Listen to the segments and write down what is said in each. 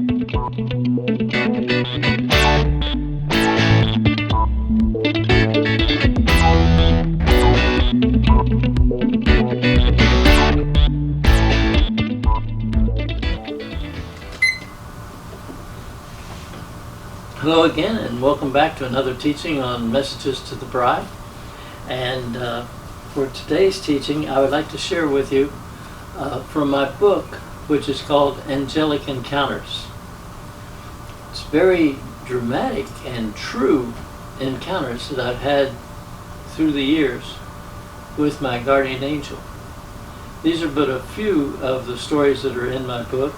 Hello again, and welcome back to another teaching on Messages to the Bride. And for today's teaching, I would like to share with you from my book, which is called Angelic Encounters. It's very dramatic and true encounters that I've had through the years with my guardian angel. These are but a few of the stories that are in my book.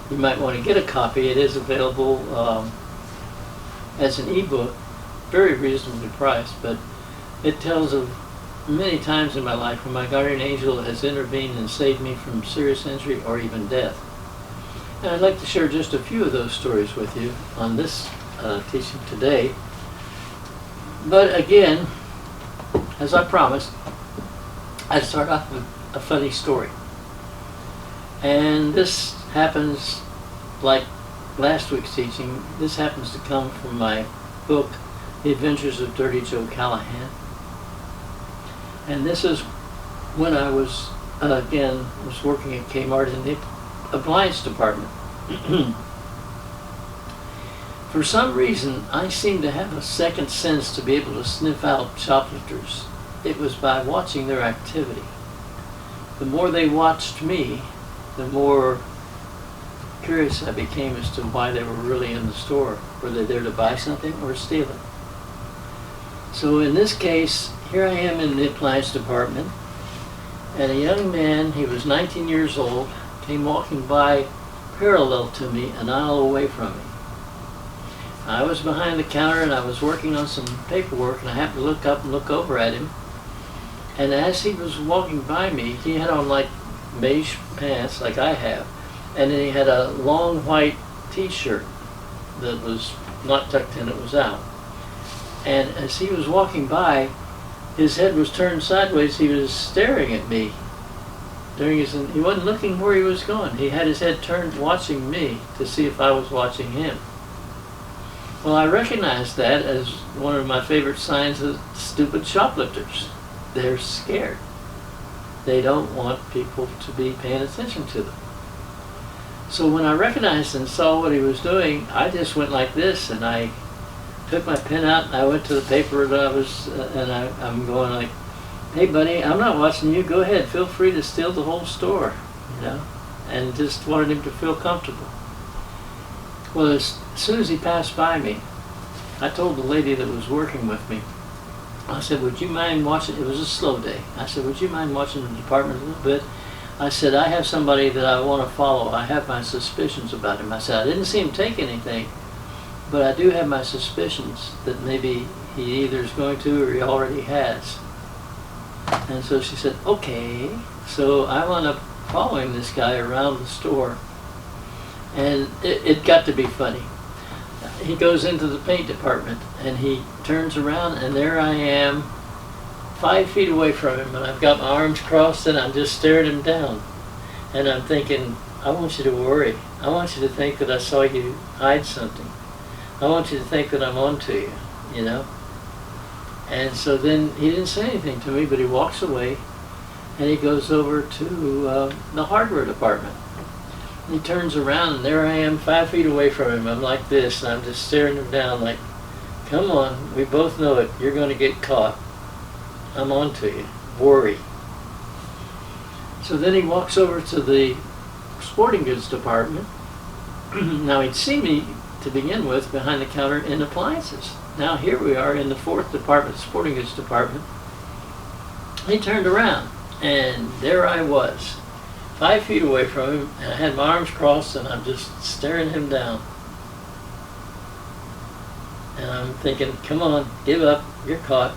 You might want to get a copy. It is available as an ebook, very reasonably priced, but it tells of many times in my life when my guardian angel has intervened and saved me from serious injury or even death. And I'd like to share just a few of those stories with you on this teaching today. But again, as I promised, I'd start off with a funny story. And this happens, like last week's teaching, this happens to come from my book, The Adventures of Dirty Joe Callihan. And this is when I was, again, was working at Kmart in the appliance department. For some reason, I seemed to have a second sense to be able to sniff out shoplifters. It was by watching their activity. The more they watched me, the more curious I became as to why they were really in the store. Were they there to buy something or steal it? So in this case, here I am in the appliance department, and a young man, he was 19 years old, came walking by parallel to me, an aisle away from me. I was behind the counter and I was working on some paperwork, and I happened to look up and look over at him. And as he was walking by me, he had on like beige pants like I have, and then he had a long white t-shirt that was not tucked in, it was out. And as he was walking by, his head was turned sideways. He was staring at me. He wasn't looking where he was going. He had his head turned watching me to see if I was watching him. Well, I recognized that as one of my favorite signs of stupid shoplifters. They're scared. They don't want people to be paying attention to them. So when I recognized and saw what he was doing, I just went like this, and I took my pen out and I went to the paper that I was, I'm going like, hey buddy, I'm not watching you, go ahead, feel free to steal the whole store, you know, and just wanted him to feel comfortable. Well, as soon as he passed by me, I told the lady that was working with me, I said, would you mind watching, it was a slow day, I said, would you mind watching the department a little bit? I said, I have somebody that I want to follow, I have my suspicions about him. I said, I didn't see him take anything, but I do have my suspicions that maybe he either is going to or he already has. And so she said, okay. So I wound up following this guy around the store, and it got to be funny. He goes into the paint department and he turns around, and there I am 5 feet away from him, and I've got my arms crossed and I'm just staring him down. And I'm thinking, I want you to worry. I want you to think that I saw you hide something. I want you to think that I'm on to you, you know? And so then he didn't say anything to me, but he walks away and he goes over to the hardware department. He turns around, and there I am 5 feet away from him. I'm like this, and I'm just staring him down like, come on, we both know it. You're going to get caught. I'm on to you. Worry. So then he walks over to the sporting goods department. Now he'd seen me to begin with behind the counter in appliances. Now here we are in the 4th department, sporting goods department. He turned around, and there I was, 5 feet away from him, and I had my arms crossed, and I'm just staring him down. And I'm thinking, come on, give up, you're caught.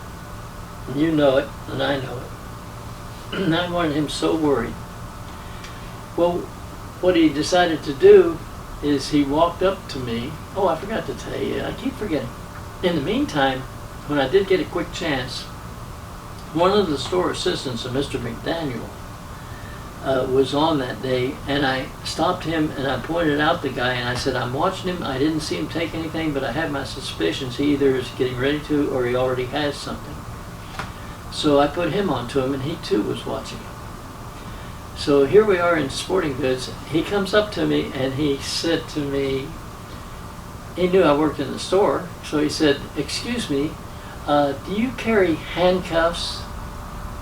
And you know it, and I know it. And I wanted him so worried. Well, what he decided to do is he walked up to me. Oh, I forgot to tell you, I keep forgetting. In the meantime, when I did get a quick chance, one of the store assistants of Mr. McDaniel was on that day, and I stopped him and I pointed out the guy and I said, I'm watching him. I didn't see him take anything, but I have my suspicions. He either is getting ready to or he already has something. So I put him onto him, and he too was watching him. So here we are in sporting goods. He comes up to me and he said to me, he knew I worked in the store, so he said, excuse me, do you carry handcuffs?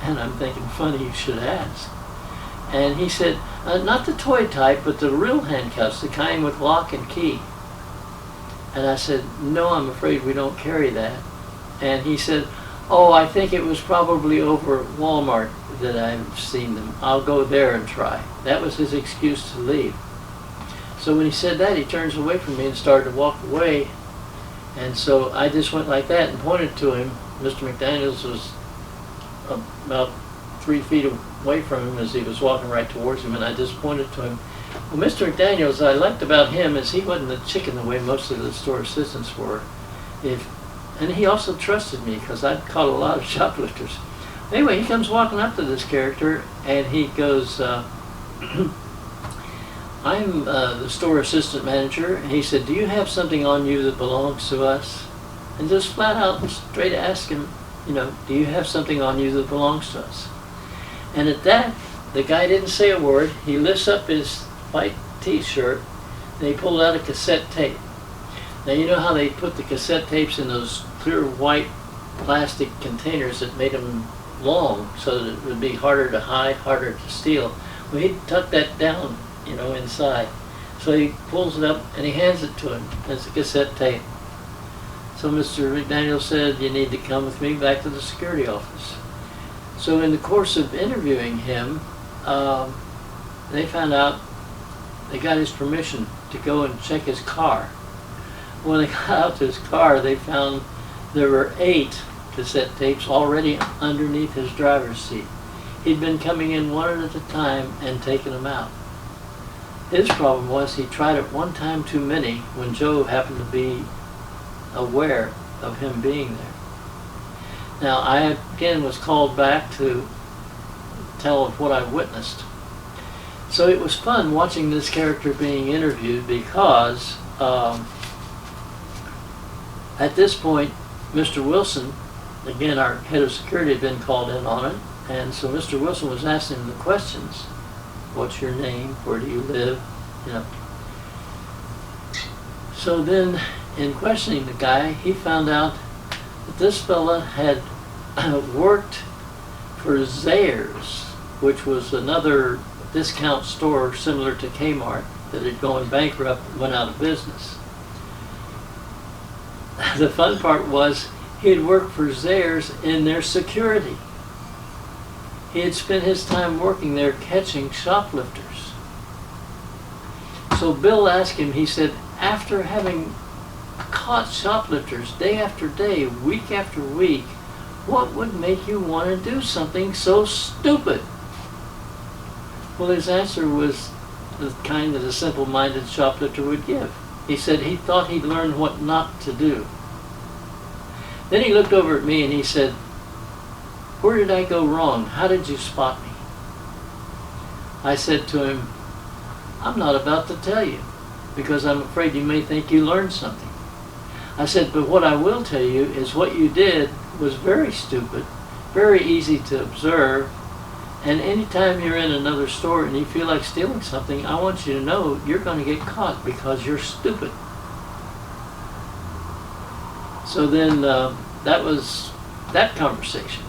And I'm thinking, funny you should ask. And he said, not the toy type, but the real handcuffs, the kind with lock and key. And I said, no, I'm afraid we don't carry that. And he said, oh, I think it was probably over at Walmart that I've seen them. I'll go there and try. That was his excuse to leave. So when he said that, he turns away from me and started to walk away. And so I just went like that and pointed to him. Mr. McDaniels was about 3 feet away from him as he was walking right towards him, and I just pointed to him. Well, Mr. McDaniels, I liked about him is he wasn't a chicken the way most of the store assistants were. And he also trusted me because I'd caught a lot of shoplifters. Anyway, he comes walking up to this character and he goes, I'm the store assistant manager. And he said, do you have something on you that belongs to us? And just flat out and straight ask him, you know, do you have something on you that belongs to us? And at that, the guy didn't say a word. He lifts up his white t-shirt and he pulled out a cassette tape. Now you know how they put the cassette tapes in those clear white plastic containers that made them long so that it would be harder to hide, harder to steal. Well, he tucked that down, you know, inside. So he pulls it up and he hands it to him as a cassette tape. So Mr. McDaniel said, you need to come with me back to the security office. So in the course of interviewing him, they found out they got his permission to go and check his car. When they got out to his car, they found there were 8 cassette tapes already underneath his driver's seat. He'd been coming in one at a time and taking them out. His problem was he tried it one time too many when Joe happened to be aware of him being there. Now, I again was called back to tell of what I witnessed. So it was fun watching this character being interviewed because at this point, Mr. Wilson, again our head of security, had been called in on it, and so Mr. Wilson was asking him the questions. What's your name? Where do you live? You know. So then, in questioning the guy, he found out that this fella had worked for Zayres, which was another discount store similar to Kmart that had gone bankrupt and went out of business. The fun part was he had worked for Zayres in their security. He had spent his time working there catching shoplifters. So Bill asked him, he said, after having caught shoplifters day after day, week after week, what would make you want to do something so stupid? Well, his answer was the kind that a simple-minded shoplifter would give. He said he thought he'd learned what not to do. Then he looked over at me and he said, where did I go wrong? How did you spot me? I said to him, I'm not about to tell you because I'm afraid you may think you learned something. I said, but what I will tell you is what you did was very stupid, very easy to observe, and anytime you're in another store and you feel like stealing something, I want you to know you're going to get caught because you're stupid. So then that was that conversation.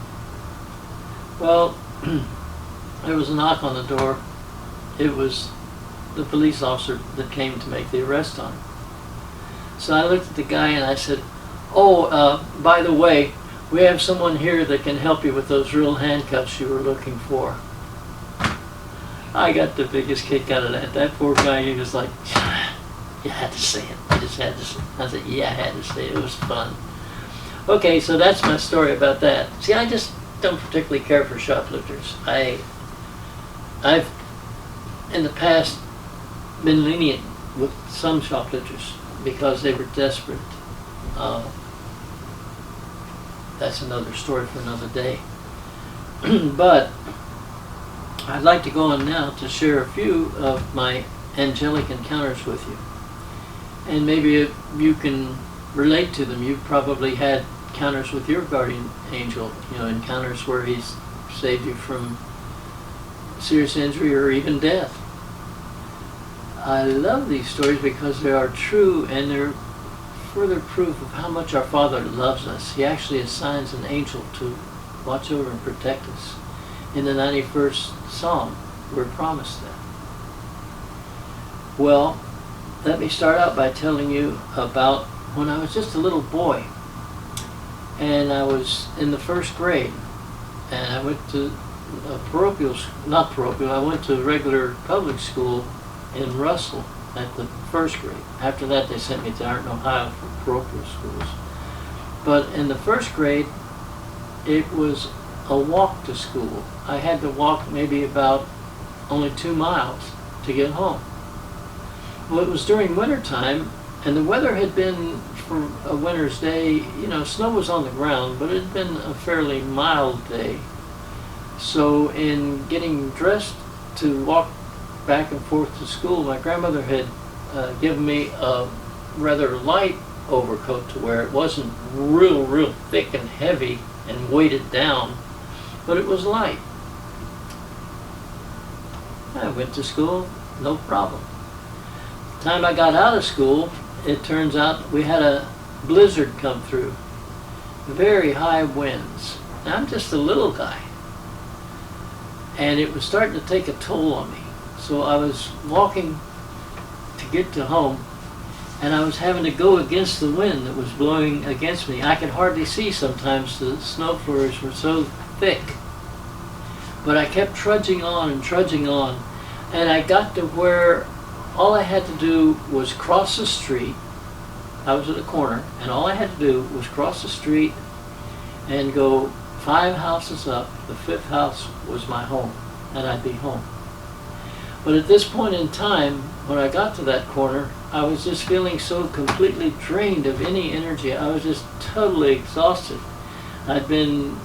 Well, there was a knock on the door. It was the police officer that came to make the arrest on him. So I looked at the guy and I said, oh, by the way, we have someone here that can help you with those real handcuffs you were looking for. I got the biggest kick out of that. That poor guy, he was like, you had to say it. You just had to say it. I said, yeah, I had to say it. It was fun. Okay, so that's my story about that. See, I just don't particularly care for shoplifters. I've in the past been lenient with some shoplifters because they were desperate. That's another story for another day. But I'd like to go on now to share a few of my angelic encounters with you. And maybe if you can relate to them. You've probably had encounters with your guardian angel, encounters where he's saved you from serious injury or even death. I love these stories because they are true and they're further proof of how much our Father loves us. He actually assigns an angel to watch over and protect us. In the 91st Psalm, we're promised that. Well, let me start out by telling you about when I was just a little boy. And I was in the first grade. And I went to I went to regular public school in Russell at the first grade. After that, they sent me to Arnton, Ohio for parochial schools. But in the first grade, it was a walk to school. I had to walk maybe about only 2 miles to get home. Well, it was during winter time, and the weather had been, for a winter's day, snow was on the ground, but it had been a fairly mild day. So in getting dressed to walk back and forth to school, my grandmother had given me a rather light overcoat to wear. It wasn't real thick and heavy and weighted down, but it was light. I went to school, no problem. The time I got out of school, it turns out we had a blizzard come through. Very high winds. Now, I'm just a little guy. And it was starting to take a toll on me. So I was walking to get to home, and I was having to go against the wind that was blowing against me. I could hardly see sometimes. The snow flurries were so thick. But I kept trudging on, and I got to where all I had to do was cross the street. I was at a corner, and all I had to do was cross the street and go 5 houses up. The 5th house was my home, and I'd be home. But at this point in time, when I got to that corner, I was just feeling so completely drained of any energy. I was just totally exhausted. I'd been,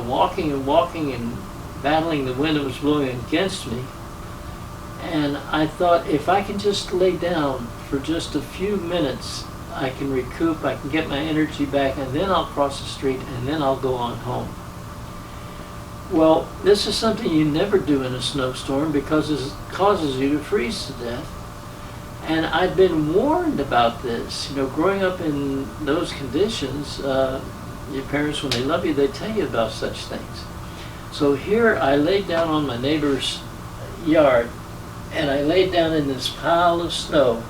walking and battling the wind that was blowing against me. And I thought, if I can just lay down for just a few minutes, I can recoup, I can get my energy back, and then I'll cross the street, and then I'll go on home. Well, this is something you never do in a snowstorm because it causes you to freeze to death. And I'd been warned about this. Growing up in those conditions, your parents, when they love you, they tell you about such things. So here I laid down on my neighbor's yard, and I laid down in this pile of snow.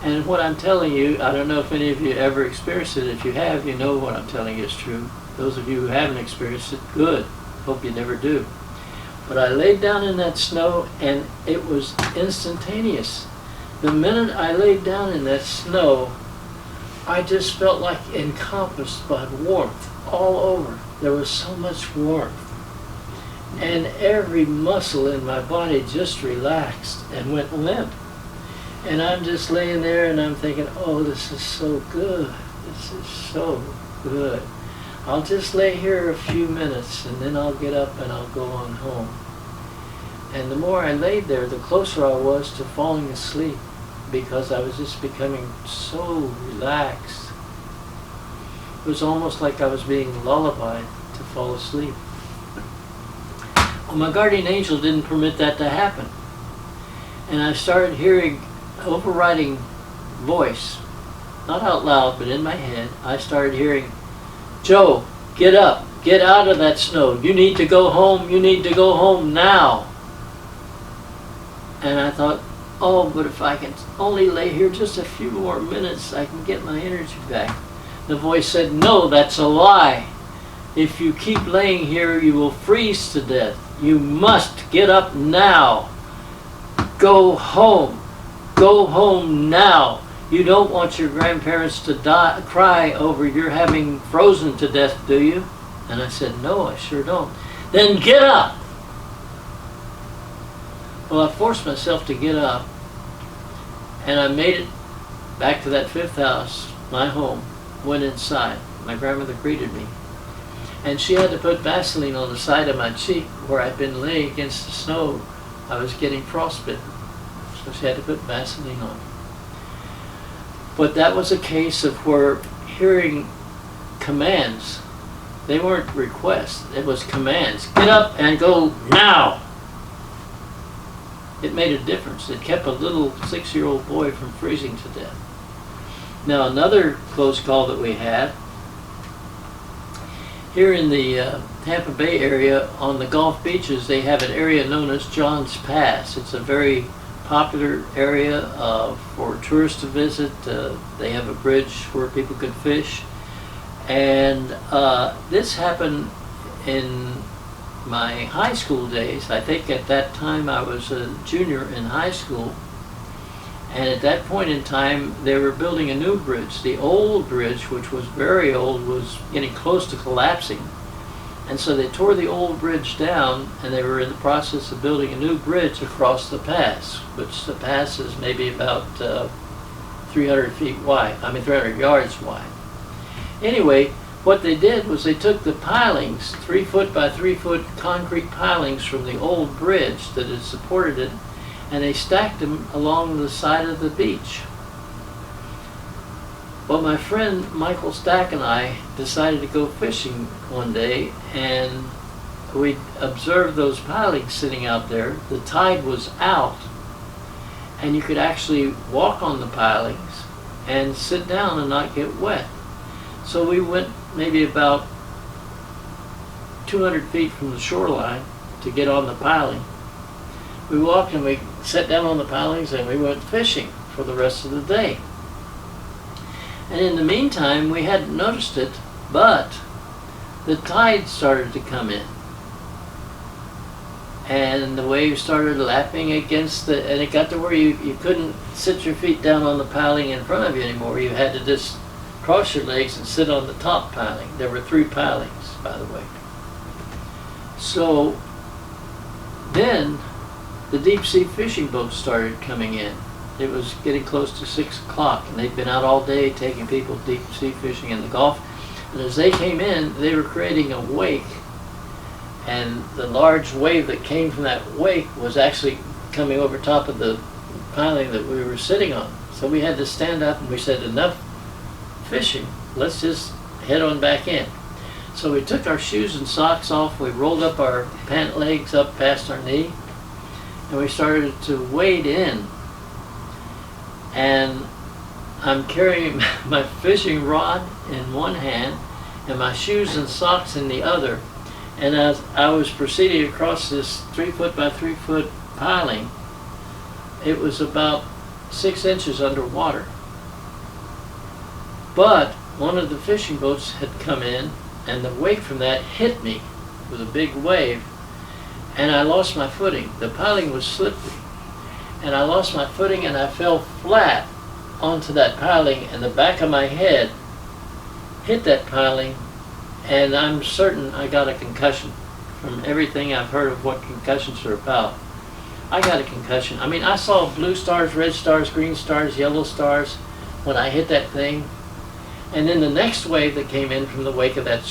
And what I'm telling you, I don't know if any of you ever experienced it. If you have, you know what I'm telling you is true. Those of you who haven't experienced it, good. Hope you never do. But I laid down in that snow, and it was instantaneous. The minute I laid down in that snow, I just felt like encompassed by warmth all over. There was so much warmth. And every muscle in my body just relaxed and went limp. And I'm just laying there and I'm thinking, oh, this is so good. This is so good. I'll just lay here a few minutes and then I'll get up and I'll go on home. And the more I laid there, the closer I was to falling asleep because I was just becoming so relaxed. It was almost like I was being lullabied to fall asleep. Well, my guardian angel didn't permit that to happen. And I started hearing overriding voice, not out loud, but in my head. I started hearing, Joe, get up, get out of that snow. You need to go home, you need to go home now. And I thought, oh, but if I can only lay here just a few more minutes, I can get my energy back. The voice said, no, that's a lie. If you keep laying here, you will freeze to death. You must get up now. Go home. Go home now. You don't want your grandparents to cry over your having frozen to death, do you? And I said, no, I sure don't. Then get up. Well, I forced myself to get up, and I made it back to that 5th house, my home, went inside. My grandmother greeted me. And she had to put Vaseline on the side of my cheek where I'd been laying against the snow. I was getting frostbitten, so she had to put Vaseline on. But that was a case of where hearing commands, they weren't requests, it was commands. Get up and go now! It made a difference. It kept a little 6-year-old boy from freezing to death. Now another close call that we had, here in the Tampa Bay area on the Gulf beaches, they have an area known as John's Pass. It's a very popular area for tourists to visit. They have a bridge where people can fish. And this happened in my high school days. I think at that time I was a junior in high school. And at that point in time, they were building a new bridge. The old bridge, which was very old, was getting close to collapsing. And so they tore the old bridge down, and they were in the process of building a new bridge across the pass, which the pass is maybe about 300 feet wide, 300 yards wide. Anyway, what they did was they took the pilings, 3 foot by 3 foot concrete pilings from the old bridge that had supported it, and they stacked them along the side of the beach. Well, my friend Michael Stack and I decided to go fishing one day, and we observed those pilings sitting out there. The tide was out, and you could actually walk on the pilings and sit down and not get wet. So we went maybe about 200 feet from the shoreline to get on the piling. We walked and we sat down on the pilings and we went fishing for the rest of the day. And in the meantime, we hadn't noticed it, but the tide started to come in. And the waves started lapping against and it got to where you couldn't sit your feet down on the piling in front of you anymore. You had to just cross your legs and sit on the top piling. There were 3 pilings, by the way. So then the deep sea fishing boats started coming in. It was getting close to 6 o'clock, and they'd been out all day taking people deep sea fishing in the Gulf. And as they came in, they were creating a wake. And the large wave that came from that wake was actually coming over top of the piling that we were sitting on. So we had to stand up and we said, enough fishing, let's just head on back in. So we took our shoes and socks off, we rolled up our pant legs up past our knee, and we started to wade in. And I'm carrying my fishing rod in one hand and my shoes and socks in the other. And as I was proceeding across this 3 foot by 3 foot piling, it was about 6 inches underwater. But one of the fishing boats had come in, and the wake from that hit me with a big wave, and I lost my footing. The piling was slippery, and I lost my footing, and I fell flat onto that piling, and the back of my head hit that piling, and I'm certain I got a concussion. From everything I've heard of what concussions are about, I got a concussion. I mean, I saw blue stars, red stars, green stars, yellow stars when I hit that thing. And then the next wave that came in from the wake of that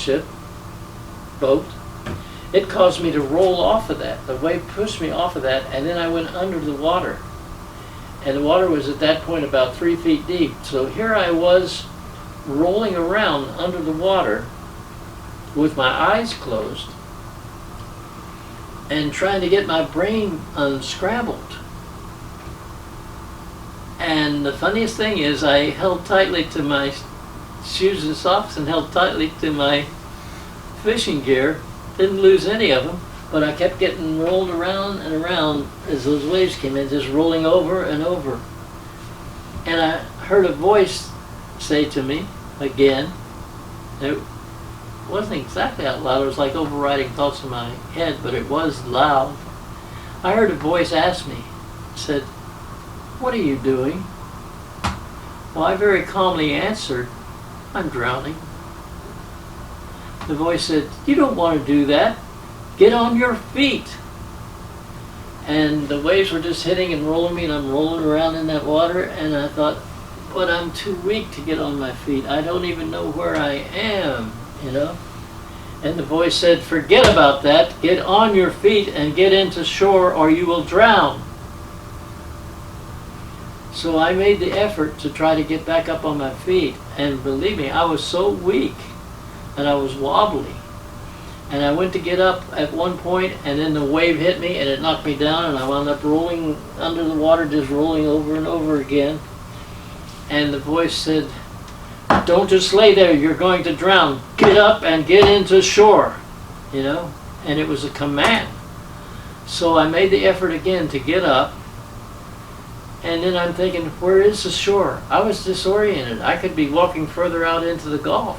boat, it caused me to roll off of that. The wave pushed me off of that, and then I went under the water. And the water was at that point about 3 feet deep. So here I was rolling around under the water with my eyes closed and trying to get my brain unscrambled. And the funniest thing is I held tightly to my shoes and socks and held tightly to my fishing gear. Didn't lose any of them, but I kept getting rolled around and around as those waves came in, just rolling over and over. And I heard a voice say to me again, it wasn't exactly out loud, it was like overriding thoughts in my head, but it was loud. I heard a voice ask me, said, "What are you doing?" Well, I very calmly answered, "I'm drowning." The voice said, "You don't want to do that. Get on your feet." And the waves were just hitting and rolling me, and I'm rolling around in that water, and I thought, but I'm too weak to get on my feet. I don't even know where I am, you know? And the voice said, "Forget about that. Get on your feet and get into shore or you will drown." So I made the effort to try to get back up on my feet. And believe me, I was so weak and I was wobbly. And I went to get up at one point, and then the wave hit me and it knocked me down, and I wound up rolling under the water, just rolling over and over again. And the voice said, "Don't just lay there, you're going to drown. Get up and get into shore," you know, and it was a command. So I made the effort again to get up, and then I'm thinking, where is the shore? I was disoriented. I could be walking further out into the Gulf.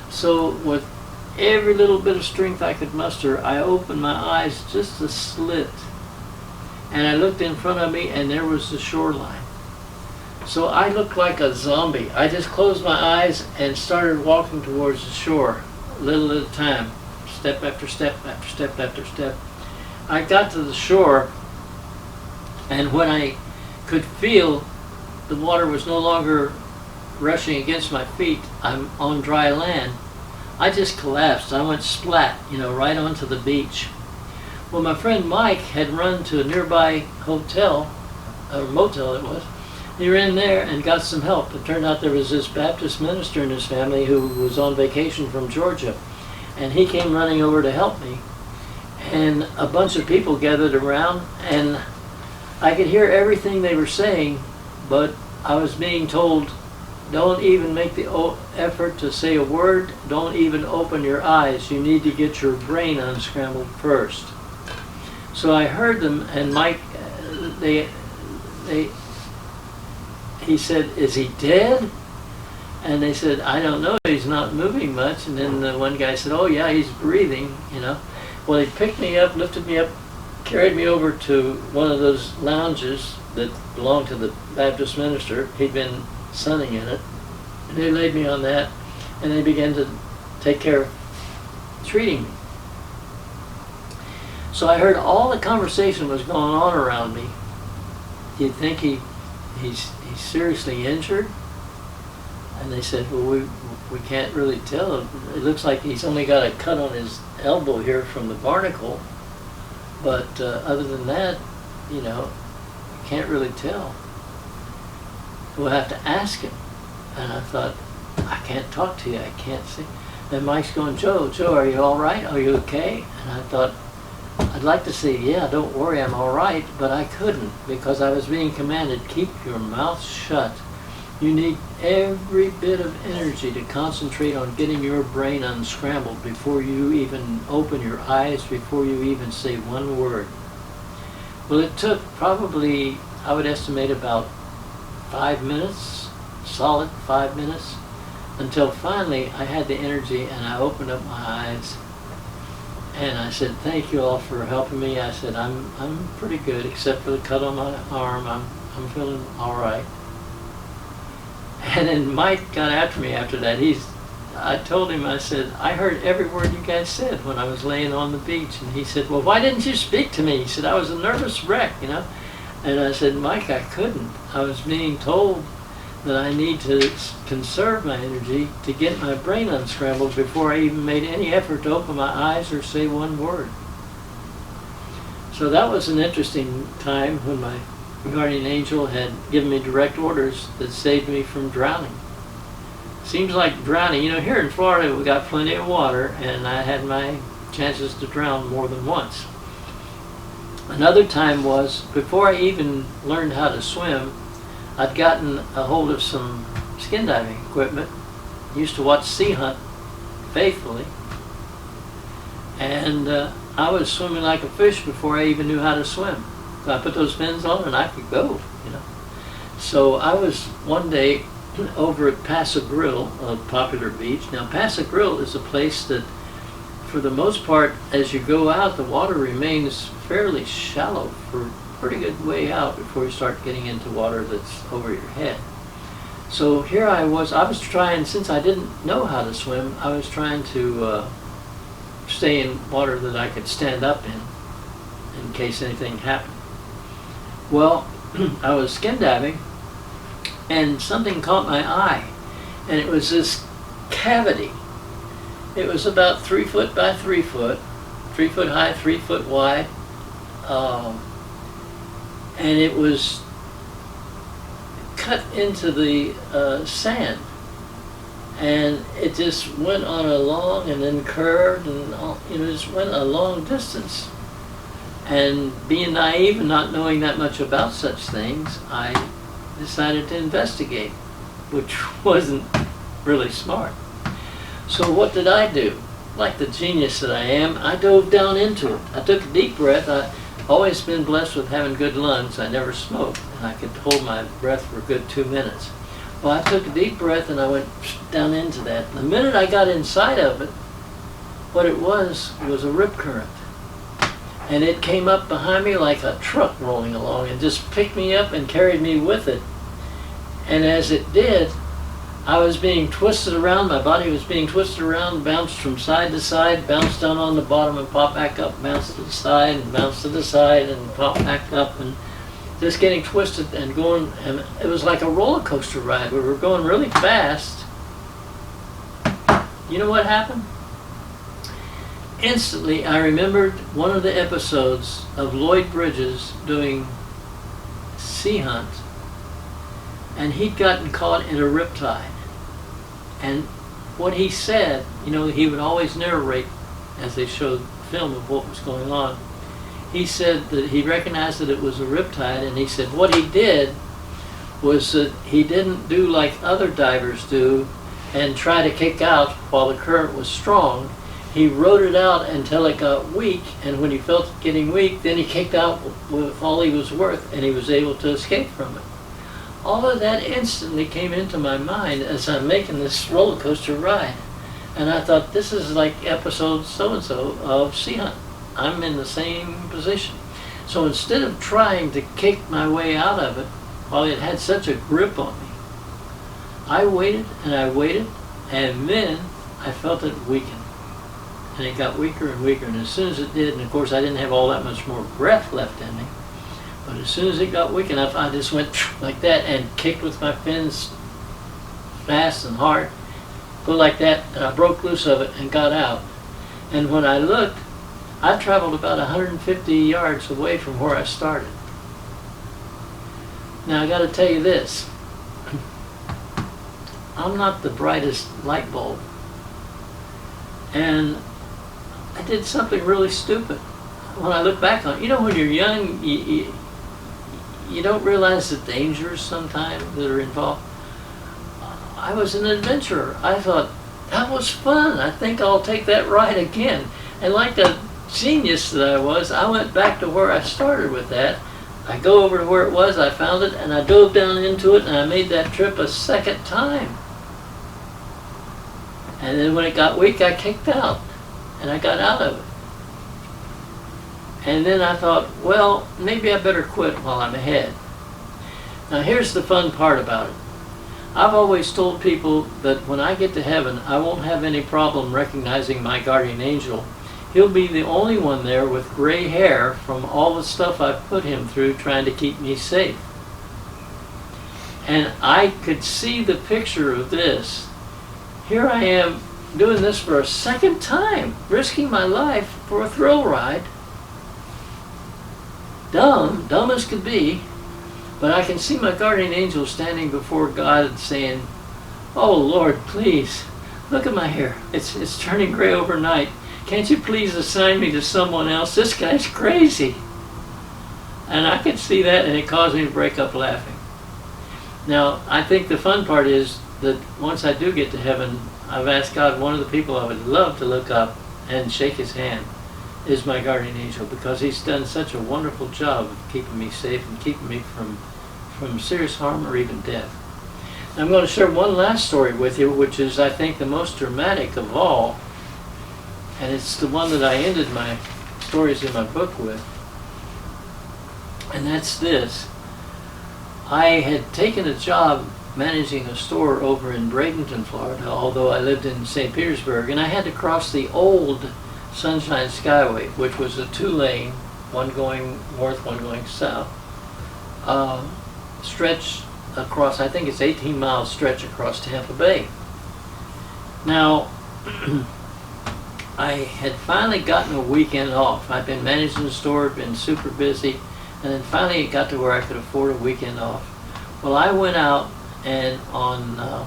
So with every little bit of strength I could muster, I opened my eyes just a slit, and I looked in front of me, and there was the shoreline. So I looked like a zombie. I just closed my eyes and started walking towards the shore, little at a time, step after step after step after step. I got to the shore, and when I could feel the water was no longer rushing against my feet, I'm on dry land, I just collapsed. I went splat, you know, right onto the beach. Well, my friend Mike had run to a nearby hotel, or motel it was. He ran there and got some help. It turned out there was this Baptist minister in his family who was on vacation from Georgia. And he came running over to help me. And a bunch of people gathered around, and I could hear everything they were saying, but I was being told, don't even make the effort to say a word. Don't even open your eyes. You need to get your brain unscrambled first. So I heard them, and Mike, he said, "Is he dead?" And they said, "I don't know. He's not moving much." And then the one guy said, "Oh yeah, he's breathing, you know." Well, he picked me up, lifted me up, carried me over to one of those lounges that belonged to the Baptist minister. He'd been sunning in it. And they laid me on that, and they began to take care of treating me. So I heard all the conversation was going on around me. You'd think he's seriously injured? And they said, "Well, we can't really tell. It looks like he's only got a cut on his elbow here from the barnacle, but other than that, you know, you can't really tell. We'll have to ask him." And I thought, I can't talk to you, I can't see. And Mike's going, Joe, are you all right? Are you okay? And I thought, I'd like to say, yeah, don't worry, I'm all right, but I couldn't, because I was being commanded, keep your mouth shut. You need every bit of energy to concentrate on getting your brain unscrambled before you even open your eyes, before you even say one word. Well, it took probably, I would estimate, about 5 minutes, solid 5 minutes, until finally I had the energy and I opened up my eyes and I said, "Thank you all for helping me." I said, I'm pretty good, except for the cut on my arm. I'm feeling all right." And then Mike got after me after that. I told him, I said, "I heard every word you guys said when I was laying on the beach." And he said, "Well, why didn't you speak to me?" He said, "I was a nervous wreck, you know." And I said, "Mike, I couldn't. I was being told that I need to conserve my energy to get my brain unscrambled before I even made any effort to open my eyes or say one word." So that was an interesting time when my guardian angel had given me direct orders that saved me from drowning. Seems like drowning, you know, here in Florida we got plenty of water, and I had my chances to drown more than once. Another time was, before I even learned how to swim, I'd gotten a hold of some skin diving equipment. Used to watch Sea Hunt faithfully. And I was swimming like a fish before I even knew how to swim. So I put those fins on and I could go, you know. So I was one day over at Pasadena, a popular beach. Now Pasadena is a place that, for the most part, as you go out, the water remains fairly shallow for a pretty good way out before you start getting into water that's over your head. So here I was trying, since I didn't know how to swim, I was trying to stay in water that I could stand up in case anything happened. Well, I was skin diving, and something caught my eye, and it was this cavity. It was about 3 foot by 3 foot, 3 foot high, 3 foot wide, and it was cut into the sand, and it just went on a long and then curved, and just went a long distance. And being naive and not knowing that much about such things, I decided to investigate, which wasn't really smart. So what did I do? Like the genius that I am, I dove down into it. I took a deep breath. I've always been blessed with having good lungs. I never smoked, and I could hold my breath for a good 2 minutes. Well, I took a deep breath and I went down into that. The minute I got inside of it, what it was a rip current. And it came up behind me like a truck rolling along and just picked me up and carried me with it. And as it did, I was being twisted around, my body was being twisted around, bounced from side to side, bounced down on the bottom and popped back up, bounced to the side and bounced to the side and popped back up, and just getting twisted and going, and it was like a roller coaster ride. We were going really fast. You know what happened? Instantly, I remembered one of the episodes of Lloyd Bridges doing Sea Hunt, and he'd gotten caught in a riptide. And what he said, he would always narrate as they showed film of what was going on. He said that he recognized that it was a riptide, and he said what he did was that he didn't do like other divers do and try to kick out while the current was strong. He rode it out until it got weak, and when he felt it getting weak, then he kicked out with all he was worth, and he was able to escape from it. All of that instantly came into my mind as I'm making this roller coaster ride. And I thought, this is like episode so-and-so of Sea Hunt. I'm in the same position. So instead of trying to kick my way out of it, while it had such a grip on me, I waited, and then I felt it weaken. And it got weaker and weaker, and as soon as it did, and of course I didn't have all that much more breath left in me, but as soon as it got weak enough, I just went like that and kicked with my fins fast and hard, go like that, and I broke loose of it and got out. And when I looked, I traveled about 150 yards away from where I started. Now I got to tell you this, I'm not the brightest light bulb, and I did something really stupid. When I look back on it, when you're young, you don't realize the dangers sometimes that are involved. I was an adventurer. I thought, that was fun. I think I'll take that ride again. And like the genius that I was, I went back to where I started with that. I go over to where it was, I found it, and I dove down into it, and I made that trip a second time. And then when it got weak, I kicked out, and I got out of it. And then I thought, well, maybe I better quit while I'm ahead. Now here's the fun part about it. I've always told people that when I get to heaven, I won't have any problem recognizing my guardian angel. He'll be the only one there with gray hair from all the stuff I've put him through trying to keep me safe. And I could see the picture of this. Here I am doing this for a second time, risking my life for a thrill ride. Dumb as could be, but I can see my guardian angel standing before God and saying, oh Lord, please, look at my hair. It's turning gray overnight. Can't you please assign me to someone else? This guy's crazy. And I could see that, and it caused me to break up laughing. Now, I think the fun part is that once I do get to heaven, I've asked God, one of the people I would love to look up and shake his hand is my guardian angel, because he's done such a wonderful job of keeping me safe and keeping me from serious harm or even death. Now, I'm going to share one last story with you, which is, I think, the most dramatic of all, and it's the one that I ended my stories in my book with, and that's this. I had taken a job managing a store over in Bradenton, Florida, although I lived in St. Petersburg, and I had to cross the old Sunshine Skyway, which was a 2-lane, one going north, one going south, stretch across, I think it's 18 miles stretch across Tampa Bay. Now, I had finally gotten a weekend off. I'd been managing the store, been super busy, and then finally it got to where I could afford a weekend off. Well, I went out, and on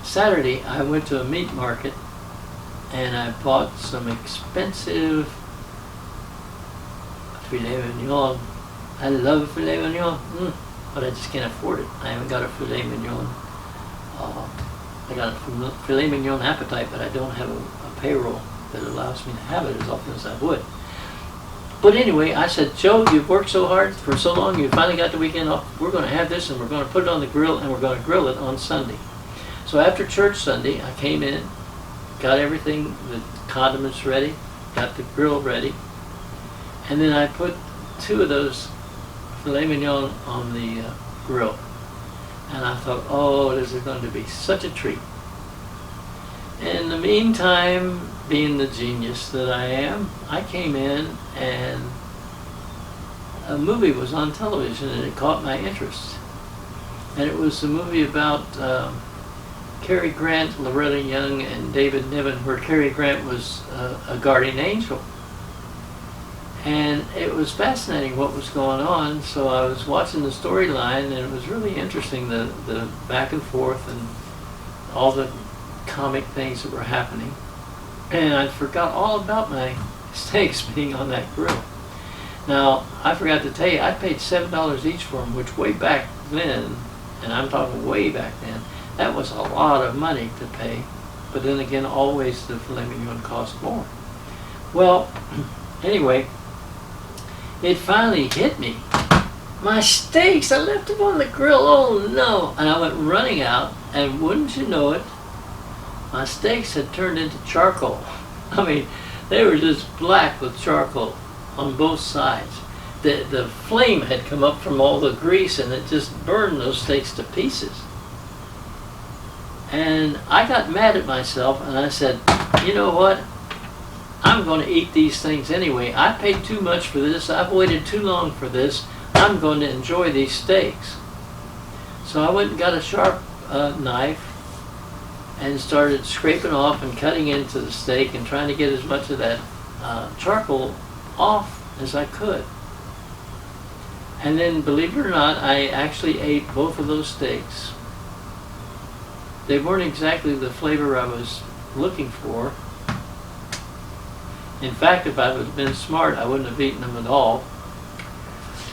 Saturday I went to a meat market, and I bought some expensive filet mignon. I love filet mignon, but I just can't afford it. I haven't got a filet mignon. I got a filet mignon appetite, but I don't have a payroll that allows me to have it as often as I would. But anyway, I said, Joe, you've worked so hard for so long, you finally got the weekend off. We're going to have this, and we're going to put it on the grill, and we're going to grill it on Sunday. So after church Sunday, I came in, got everything, the condiments ready, got the grill ready, and then I put 2 of those filet mignon on the grill. And I thought, oh, this is going to be such a treat. In the meantime, being the genius that I am, I came in and a movie was on television and it caught my interest. And it was a movie about Cary Grant, Loretta Young, and David Niven, where Cary Grant was a guardian angel. And it was fascinating what was going on, so I was watching the storyline, and it was really interesting, the back and forth and all the comic things that were happening. And I forgot all about my steaks being on that grill. Now, I forgot to tell you, I paid $7 each for them, which way back then, and I'm talking way back then, that was a lot of money to pay. But then again, always the filet mignon cost more. Well, anyway, it finally hit me. My steaks, I left them on the grill, oh no. And I went running out, and wouldn't you know it, my steaks had turned into charcoal. I mean, they were just black with charcoal on both sides. The flame had come up from all the grease, and it just burned those steaks to pieces. And I got mad at myself, and I said, you know what? I'm going to eat these things anyway. I paid too much for this. I've waited too long for this. I'm going to enjoy these steaks. So I went and got a sharp knife and started scraping off and cutting into the steak and trying to get as much of that charcoal off as I could. And then, believe it or not, I actually ate both of those steaks. They weren't exactly the flavor I was looking for. In fact, if I would have been smart, I wouldn't have eaten them at all.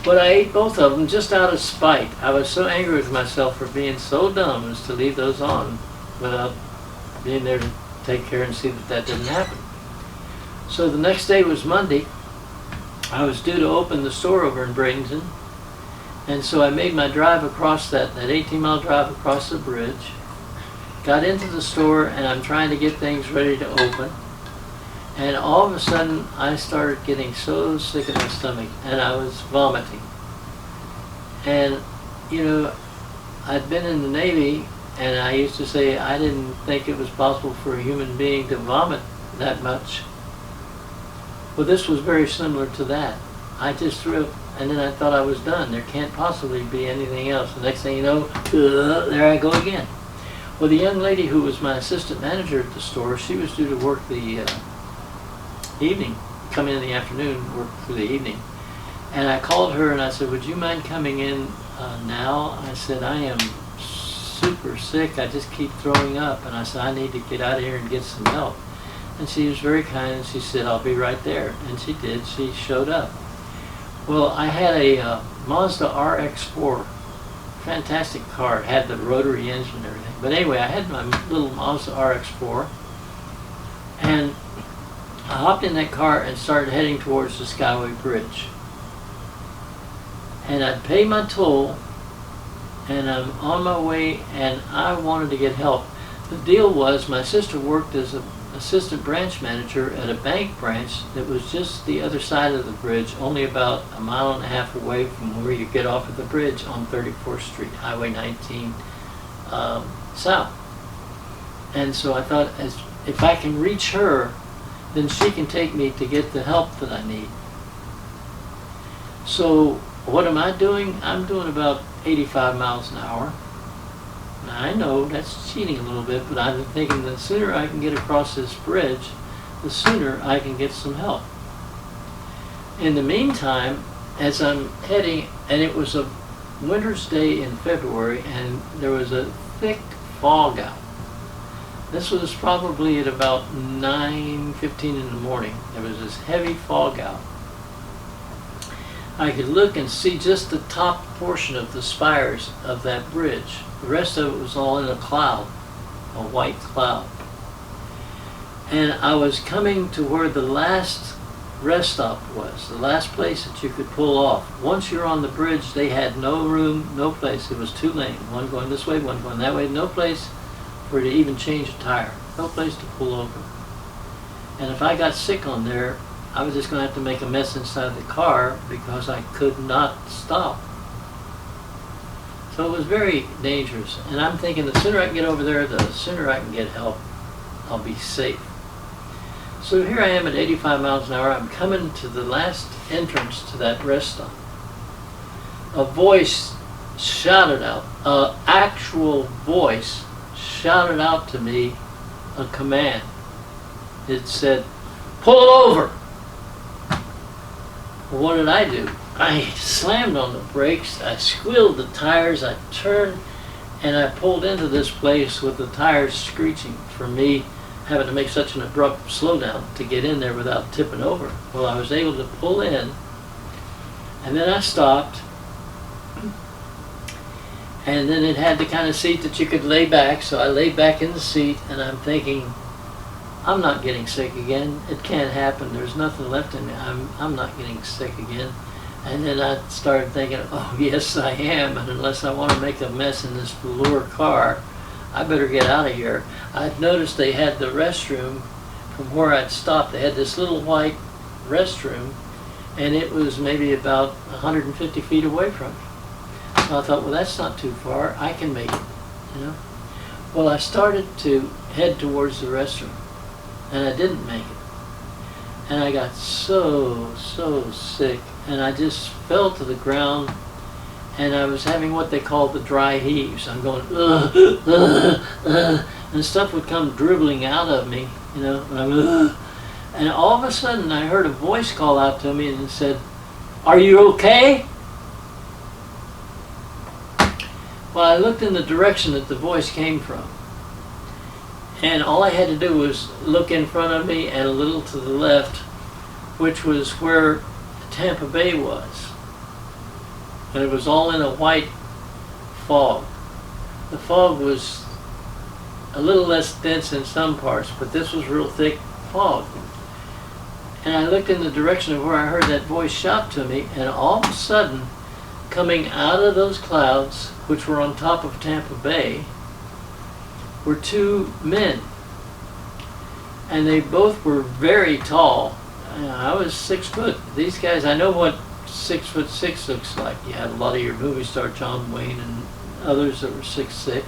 But I ate both of them just out of spite. I was so angry with myself for being so dumb as to leave those on without being there to take care and see that that didn't happen. So the next day was Monday. I was due to open the store over in Bradenton. And so I made my drive across that 18-mile drive across the bridge. Got into the store, and I'm trying to get things ready to open. And all of a sudden, I started getting so sick in my stomach, and I was vomiting. And, you know, I'd been in the Navy, and I used to say I didn't think it was possible for a human being to vomit that much. Well, this was very similar to that. I just threw up, and then I thought I was done. There can't possibly be anything else. The next thing you know, there I go again. Well, the young lady who was my assistant manager at the store, she was due to work the evening, come in the afternoon, work through the evening. And I called her and I said, would you mind coming in now? I said, I am super sick. I just keep throwing up. And I said, I need to get out of here and get some help. And she was very kind, and she said, I'll be right there. And she did. She showed up. Well, I had a Mazda RX-4. Fantastic car. It had the rotary engine and everything. But anyway, I had my little Mazda RX-4, and I hopped in that car and started heading towards the Skyway Bridge. And I'd paid my toll, and I'm on my way, and I wanted to get help. The deal was, my sister worked as an assistant branch manager at a bank branch that was just the other side of the bridge, only about a mile and a half away from where you get off of the bridge on 34th Street, Highway 19 south. And so I thought, if I can reach her, then she can take me to get the help that I need. So what am I doing? I'm doing about 85 miles an hour. Now, I know that's cheating a little bit, but I'm thinking the sooner I can get across this bridge, the sooner I can get some help. In the meantime, as I'm heading, and it was a winter's day in February, and there was a thick fog out. This was probably at about 9:15 in the morning. There was this heavy fog out. I could look and see just the top portion of the spires of that bridge. The rest of it was all in a cloud, a white cloud. And I was coming to where the last rest stop was, the last place that you could pull off. Once you're on the bridge, they had no room, no place. It was two lanes, one going this way, one going that way, no place for you to even change a tire, no place to pull over. And if I got sick on there, I was just going to have to make a mess inside the car because I could not stop. So it was very dangerous. And I'm thinking the sooner I can get over there, the sooner I can get help, I'll be safe. So here I am at 85 miles an hour. I'm coming to the last entrance to that rest stop. A voice shouted out, an actual voice shouted out to me a command. It said, "Pull over." Well, what did I do? I slammed on the brakes, I squealed the tires, I turned, and I pulled into this place with the tires screeching for me having to make such an abrupt slowdown to get in there without tipping over. Well, I was able to pull in, and then I stopped, and then it had the kind of seat that you could lay back, so I laid back in the seat, and I'm thinking, I'm not getting sick again. It can't happen. There's nothing left in me. I'm not getting sick again. And then I started thinking, oh yes I am, and unless I want to make a mess in this velour car, I better get out of here. I'd noticed they had the restroom from where I'd stopped. They had this little white restroom, and it was maybe about 150 feet away from me. So I thought, well, that's not too far. I can make it, you know. Well, I started to head towards the restroom, and I didn't make it. And I got so sick, and I just fell to the ground, and I was having what they call the dry heaves. I'm going, and stuff would come dribbling out of me, you know, and I'm, and all of a sudden I heard a voice call out to me and it said, "Are you okay?" Well, I looked in the direction that the voice came from, and all I had to do was look in front of me and a little to the left, which was where Tampa Bay was. And it was all in a white fog. The fog was a little less dense in some parts, but this was real thick fog. And I looked in the direction of where I heard that voice shout to me, and all of a sudden, coming out of those clouds, which were on top of Tampa Bay, were two men. And they both were very tall. I was 6 foot. These guys, I know what 6'6" looks like. You had a lot of your movie star John Wayne and others that were 6'6".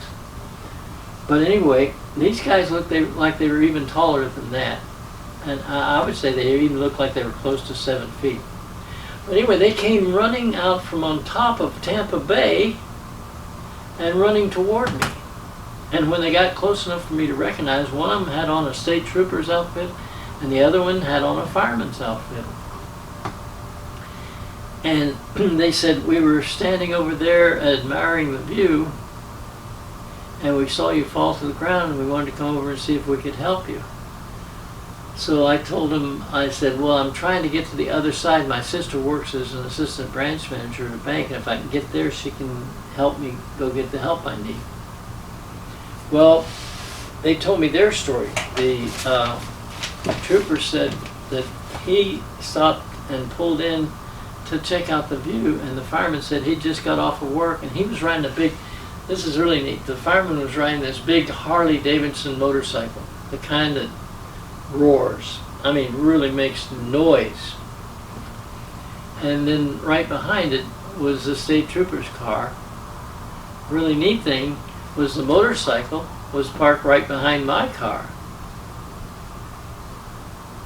But anyway, these guys looked like they were even taller than that. And I would say they even looked like they were close to 7 feet. But anyway, they came running out from on top of Tampa Bay and running toward me. And when they got close enough for me to recognize, one of them had on a state trooper's outfit and the other one had on a fireman's outfit. And they said, "We were standing over there admiring the view, and we saw you fall to the ground, and we wanted to come over and see if we could help you." So I told them, I said, "Well, I'm trying to get to the other side. My sister works as an assistant branch manager at a bank, and if I can get there, she can help me go get the help I need." Well, they told me their story. The trooper said that he stopped and pulled in to check out the view, and the fireman said he just got off of work and he was riding a big, this is really neat, the fireman was riding this big Harley Davidson motorcycle, the kind that roars, I mean really makes noise. And then right behind it was the state trooper's car. Really neat thing was the motorcycle was parked right behind my car.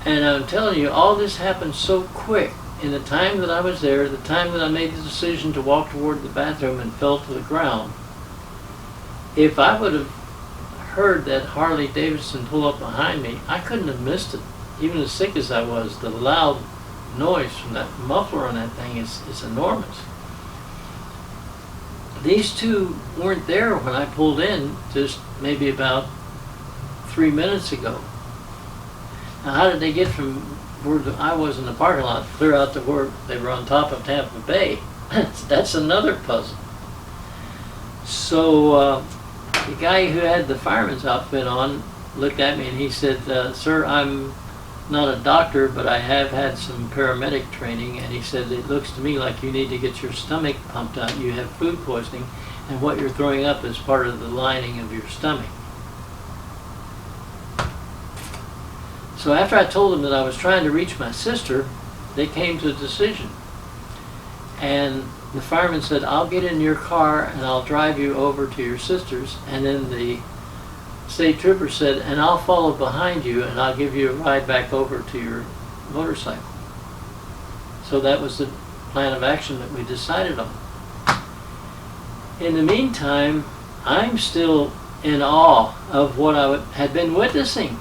And I'm telling you, all this happened so quick. In the time that I was there, the time that I made the decision to walk toward the bathroom and fell to the ground, if I would have heard that Harley Davidson pull up behind me, I couldn't have missed it. even as sick as I was, the loud noise from that muffler on that thing is enormous. These two weren't there when I pulled in just maybe about 3 minutes ago. Now, how did they get from where I was in the parking lot clear out to where they were on top of Tampa Bay? That's another puzzle. So the guy who had the fireman's outfit on looked at me and he said, "Sir, I'm not a doctor, but I have had some paramedic training," and he said, "It looks to me like you need to get your stomach pumped out. You have food poisoning, and what you're throwing up is part of the lining of your stomach." So after I told them that I was trying to reach my sister, they came to a decision. And the fireman said, "I'll get in your car and I'll drive you over to your sister's." And then the state trooper said, "And I'll follow behind you and I'll give you a ride back over to your motorcycle." So that was the plan of action that we decided on. In the meantime, I'm still in awe of what I had been witnessing.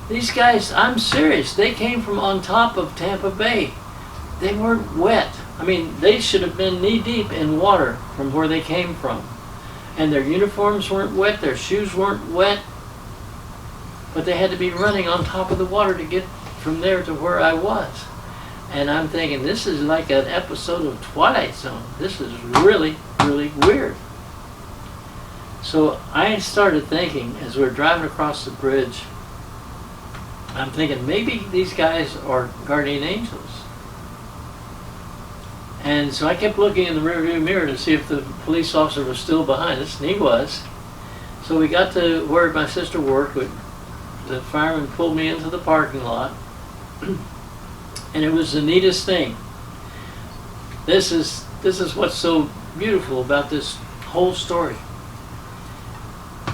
These guys, I'm serious, they came from on top of Tampa Bay. They weren't wet. I mean, they should have been knee-deep in water from where they came from. And their uniforms weren't wet, their shoes weren't wet, but they had to be running on top of the water to get from there to where I was. And I'm thinking, this is like an episode of Twilight Zone. This is really, really weird. So I started thinking, as we were driving across the bridge, I'm thinking maybe these guys are guardian angels. And so I kept looking in the rearview mirror to see if the police officer was still behind us, and he was. So we got to where my sister worked. The fireman pulled me into the parking lot, and it was the neatest thing. This is what's so beautiful about this whole story.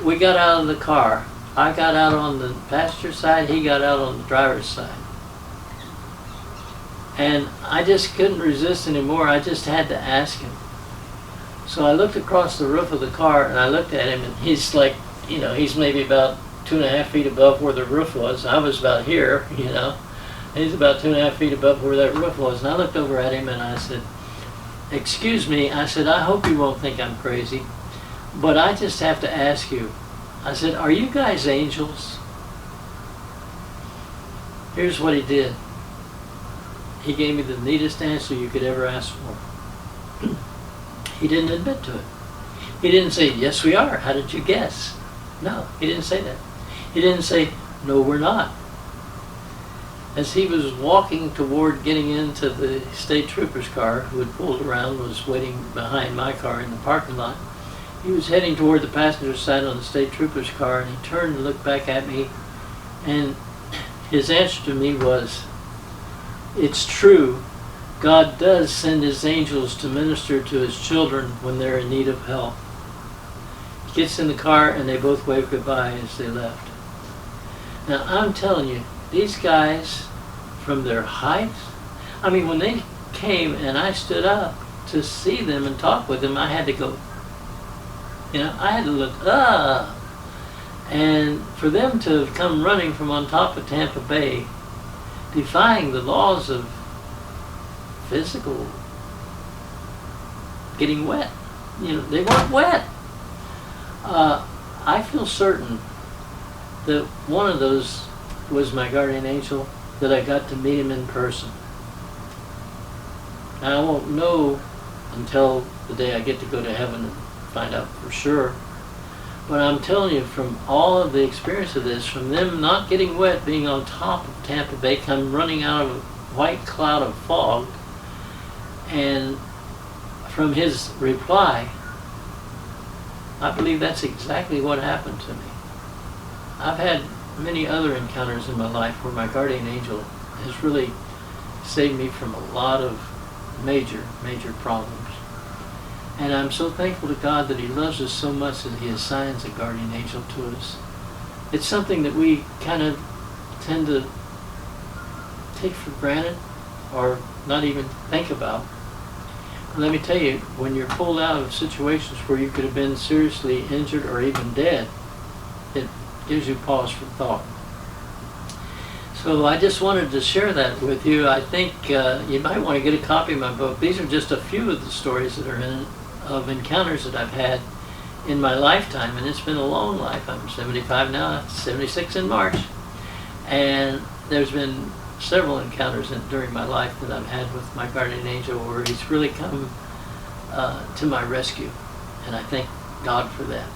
We got out of the car. I got out on the passenger side, he got out on the driver's side. And I just couldn't resist anymore. I just had to ask him. So I looked across the roof of the car and I looked at him, and he's like, he's maybe about 2.5 feet above where the roof was. I was about here, He's about 2.5 feet above where that roof was. And I looked over at him and I said, "Excuse me," I said, "I hope you won't think I'm crazy, but I just have to ask you." I said, "Are you guys angels?" Here's what he did. He gave me the neatest answer you could ever ask for. He didn't admit to it. He didn't say, "Yes, we are. How did you guess?" No, he didn't say that. He didn't say, "No, we're not." As he was walking toward getting into the state trooper's car, who had pulled around, was waiting behind my car in the parking lot, he was heading toward the passenger side on the state trooper's car, and he turned and looked back at me, and his answer to me was, "It's true, God does send his angels to minister to his children when they're in need of help." He gets in the car and they both wave goodbye as they left. Now I'm telling you, these guys, from their height, I mean, when they came and I stood up to see them and talk with them, I had to go, I had to look up. And for them to have come running from on top of Tampa Bay, defying the laws of physical getting wet. They weren't wet. I feel certain that one of those was my guardian angel, that I got to meet him in person. And I won't know until the day I get to go to heaven and find out for sure. But I'm telling you, from all of the experience of this, from them not getting wet, being on top of Tampa Bay, come running out of a white cloud of fog, and from his reply, I believe that's exactly what happened to me. I've had many other encounters in my life where my guardian angel has really saved me from a lot of major, major problems. And I'm so thankful to God that he loves us so much that he assigns a guardian angel to us. It's something that we kind of tend to take for granted or not even think about. But let me tell you, when you're pulled out of situations where you could have been seriously injured or even dead, it gives you pause for thought. So I just wanted to share that with you. I think you might want to get a copy of my book. These are just a few of the stories that are in it, of encounters that I've had in my lifetime, and it's been a long life. I'm 75 now, 76 in March, and there's been several encounters during my life that I've had with my guardian angel where he's really come to my rescue, and I thank God for that.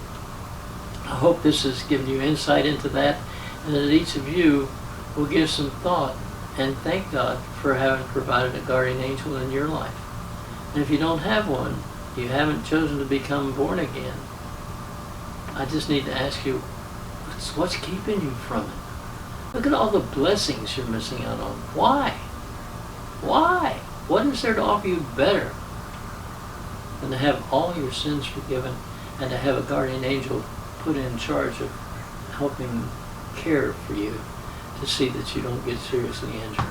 I hope this has given you insight into that, and that each of you will give some thought and thank God for having provided a guardian angel in your life. And if you don't have one, you haven't chosen to become born again, I just need to ask you, what's keeping you from it? Look at all the blessings you're missing out on. Why? Why? What is there to offer you better than to have all your sins forgiven and to have a guardian angel put in charge of helping care for you to see that you don't get seriously injured?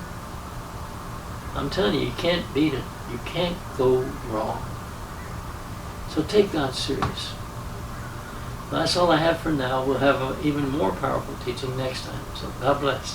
I'm telling you, you can't beat it. You can't go wrong. So take God serious. That's all I have for now. We'll have an even more powerful teaching next time. So God bless.